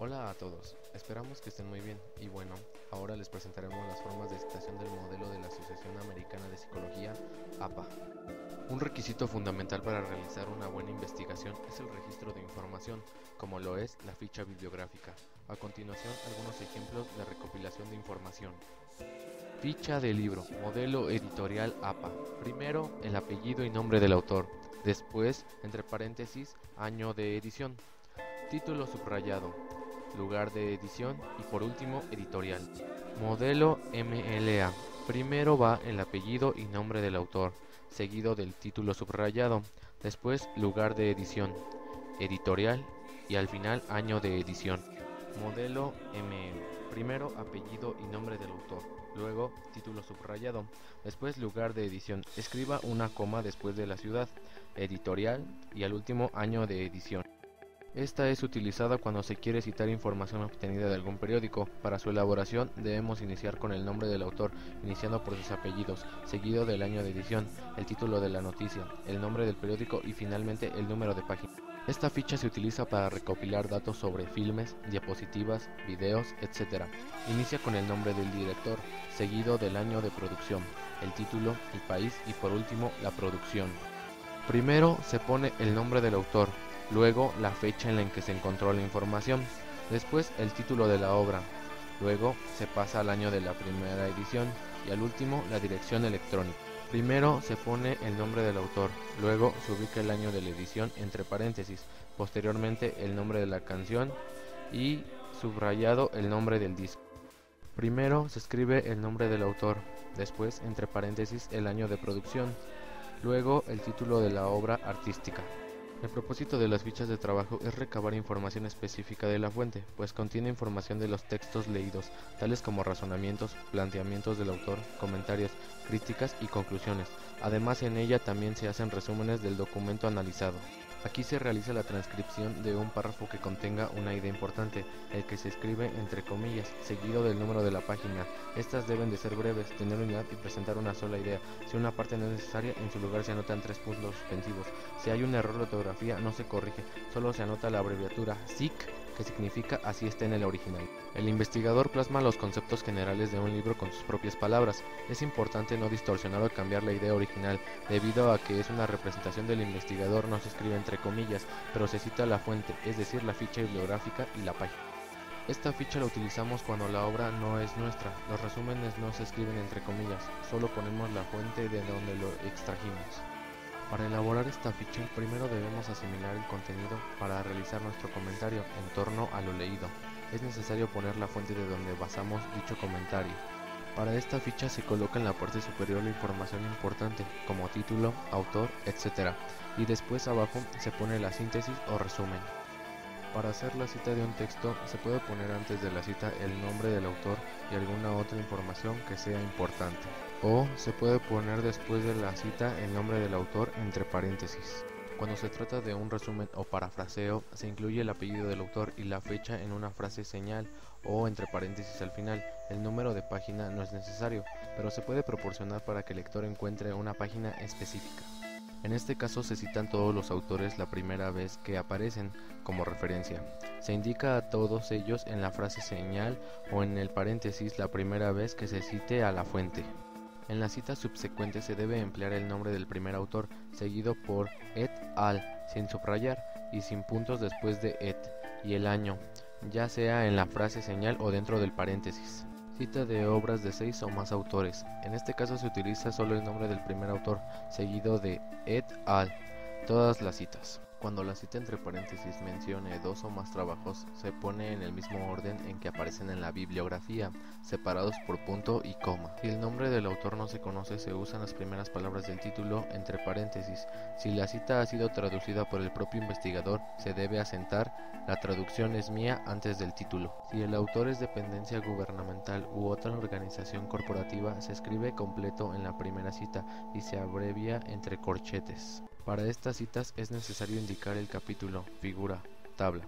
Hola a todos, esperamos que estén muy bien y bueno, ahora les presentaremos las formas de citación del modelo de la Asociación Americana de Psicología, APA. Un requisito fundamental para realizar una buena investigación es el registro de información, como lo es la ficha bibliográfica. A continuación, algunos ejemplos de recopilación de información. Ficha de libro, modelo editorial APA. Primero, el apellido y nombre del autor. Después, entre paréntesis, año de edición. Título subrayado, lugar de edición y por último editorial. Modelo MLA. Primero va el apellido y nombre del autor, seguido del título subrayado, después lugar de edición, editorial y al final año de edición. Modelo ML. Primero apellido y nombre del autor, luego título subrayado, después lugar de edición. Escriba una coma después de la ciudad, editorial y al último año de edición. Esta es utilizada cuando se quiere citar información obtenida de algún periódico. Para su elaboración debemos iniciar con el nombre del autor, iniciando por sus apellidos, seguido del año de edición, el título de la noticia, el nombre del periódico y finalmente el número de página. Esta ficha se utiliza para recopilar datos sobre filmes, diapositivas, videos, etc. Inicia con el nombre del director, seguido del año de producción, el título, el país y por último la producción. Primero se pone el nombre del autor, luego la fecha en la que se encontró la información, después el título de la obra, luego se pasa al año de la primera edición y al último la dirección electrónica. Primero se pone el nombre del autor, luego se ubica el año de la edición entre paréntesis, posteriormente el nombre de la canción y subrayado el nombre del disco. Primero se escribe el nombre del autor, después entre paréntesis el año de producción, luego el título de la obra artística. El propósito de las fichas de trabajo es recabar información específica de la fuente, pues contiene información de los textos leídos, tales como razonamientos, planteamientos del autor, comentarios, críticas y conclusiones. Además, en ella también se hacen resúmenes del documento analizado. Aquí se realiza la transcripción de un párrafo que contenga una idea importante, el que se escribe entre comillas, seguido del número de la página. Estas deben de ser breves, tener unidad y presentar una sola idea. Si una parte no es necesaria, en su lugar se anotan 3 puntos suspensivos. Si hay un error de ortografía, no se corrige, solo se anota la abreviatura SIC, que significa así está en el original. El investigador plasma los conceptos generales de un libro con sus propias palabras. Es importante no distorsionar o cambiar la idea original, debido a que es una representación del investigador, no se escribe entre comillas, pero se cita la fuente, es decir, la ficha bibliográfica y la página. Esta ficha la utilizamos cuando la obra no es nuestra, los resúmenes no se escriben entre comillas, solo ponemos la fuente de donde lo extrajimos. Para elaborar esta ficha, primero debemos asimilar el contenido para realizar nuestro comentario en torno a lo leído. Es necesario poner la fuente de donde basamos dicho comentario. Para esta ficha se coloca en la parte superior la información importante, como título, autor, etc. Y después abajo se pone la síntesis o resumen. Para hacer la cita de un texto, se puede poner antes de la cita el nombre del autor y alguna otra información que sea importante. O se puede poner después de la cita el nombre del autor entre paréntesis. Cuando se trata de un resumen o parafraseo, se incluye el apellido del autor y la fecha en una frase señal o entre paréntesis al final. El número de página no es necesario, pero se puede proporcionar para que el lector encuentre una página específica. En este caso se citan todos los autores la primera vez que aparecen como referencia. Se indica a todos ellos en la frase señal o en el paréntesis la primera vez que se cite a la fuente. En la cita subsecuente se debe emplear el nombre del primer autor, seguido por et al, sin subrayar y sin puntos después de et, y el año, ya sea en la frase señal o dentro del paréntesis. Cita de obras de 6 o más autores. En este caso se utiliza solo el nombre del primer autor, seguido de et al, todas las citas. Cuando la cita entre paréntesis mencione 2 o más trabajos, se pone en el mismo orden en que aparecen en la bibliografía, separados por punto y coma. Si el nombre del autor no se conoce, se usan las primeras palabras del título entre paréntesis. Si la cita ha sido traducida por el propio investigador, se debe acentar "la traducción es mía" antes del título. Si el autor es dependencia gubernamental u otra organización corporativa, se escribe completo en la primera cita y se abrevia entre corchetes. Para estas citas es necesario indicar el capítulo, figura, tabla.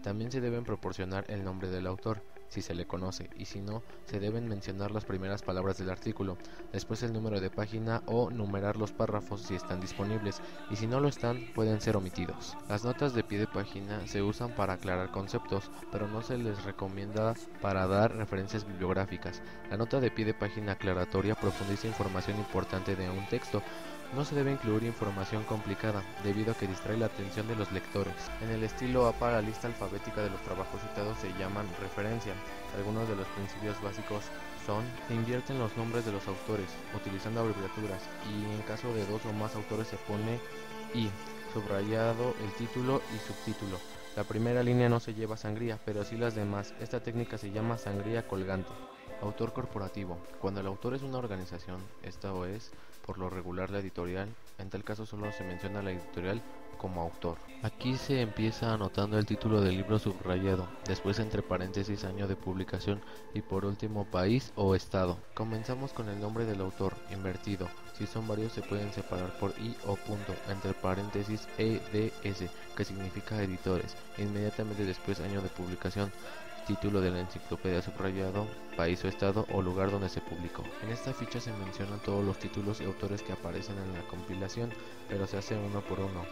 También se deben proporcionar el nombre del autor, si se le conoce, y si no, se deben mencionar las primeras palabras del artículo, después el número de página o numerar los párrafos si están disponibles, y si no lo están, pueden ser omitidos. Las notas de pie de página se usan para aclarar conceptos, pero no se les recomienda para dar referencias bibliográficas. La nota de pie de página aclaratoria profundiza información importante de un texto. No se debe incluir información complicada, debido a que distrae la atención de los lectores. En el estilo APA, la lista alfabética de los trabajos citados se llaman referencia. Algunos de los principios básicos son: se invierten los nombres de los autores, utilizando abreviaturas, y en caso de dos o más autores se pone I, subrayado el título y subtítulo. La primera línea no se lleva sangría, pero sí las demás. Esta técnica se llama sangría colgante. Autor corporativo. Cuando el autor es una organización, esta o es, por lo regular, la editorial, en tal caso solo se menciona la editorial como autor. Aquí se empieza anotando el título del libro subrayado, después entre paréntesis año de publicación y por último país o estado. Comenzamos con el nombre del autor, invertido. Si son varios se pueden separar por I o punto, entre paréntesis EDS, que significa editores. Inmediatamente después año de publicación, título de la enciclopedia subrayado, país o estado o lugar donde se publicó. En esta ficha se mencionan todos los títulos y autores que aparecen en la compilación, pero se hace uno por uno.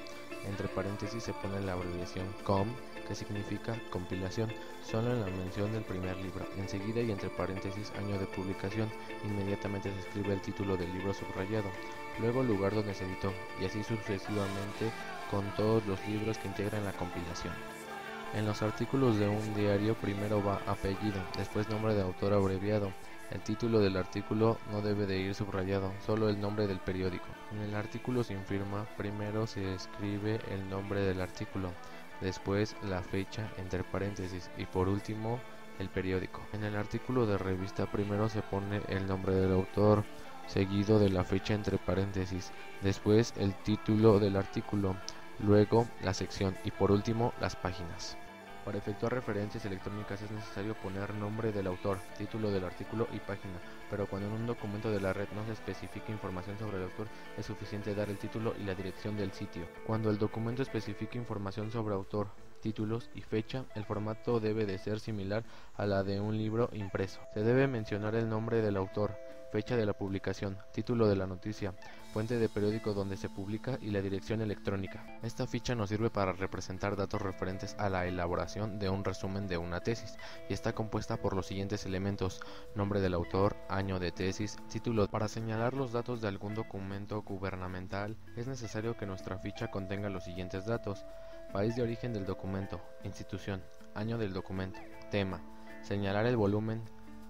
Entre paréntesis se pone la abreviación COM, que significa compilación, solo en la mención del primer libro. Enseguida y entre paréntesis año de publicación, inmediatamente se escribe el título del libro subrayado, luego el lugar donde se editó, y así sucesivamente con todos los libros que integran la compilación. En los artículos de un diario primero va apellido, después nombre de autor abreviado. El título del artículo no debe de ir subrayado, solo el nombre del periódico. En el artículo sin firma, primero se escribe el nombre del artículo, después la fecha entre paréntesis y por último el periódico. En el artículo de revista primero se pone el nombre del autor, seguido de la fecha entre paréntesis, después el título del artículo, luego la sección y por último las páginas. Para efectuar referencias electrónicas es necesario poner nombre del autor, título del artículo y página, pero cuando en un documento de la red no se especifica información sobre el autor, es suficiente dar el título y la dirección del sitio. Cuando el documento especifica información sobre autor, títulos y fecha, el formato debe de ser similar a la de un libro impreso. Se debe mencionar el nombre del autor, fecha de la publicación, título de la noticia, fuente de periódico donde se publica y la dirección electrónica. Esta ficha nos sirve para representar datos referentes a la elaboración de un resumen de una tesis y está compuesta por los siguientes elementos: nombre del autor, año de tesis, título. Para señalar los datos de algún documento gubernamental es necesario que nuestra ficha contenga los siguientes datos: país de origen del documento, institución, año del documento, tema, señalar el volumen,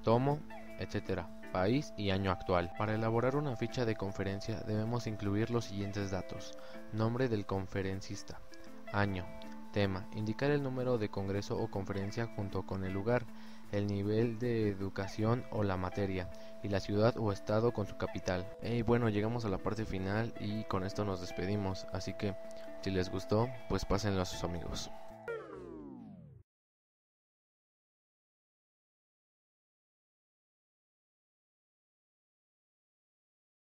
tomo, etc., país y año actual. Para elaborar una ficha de conferencia debemos incluir los siguientes datos: nombre del conferencista, año, tema, indicar el número de congreso o conferencia junto con el lugar, el nivel de educación o la materia, y la ciudad o estado con su capital. Y bueno, llegamos a la parte final y con esto nos despedimos, así que si les gustó, pues pásenlo a sus amigos.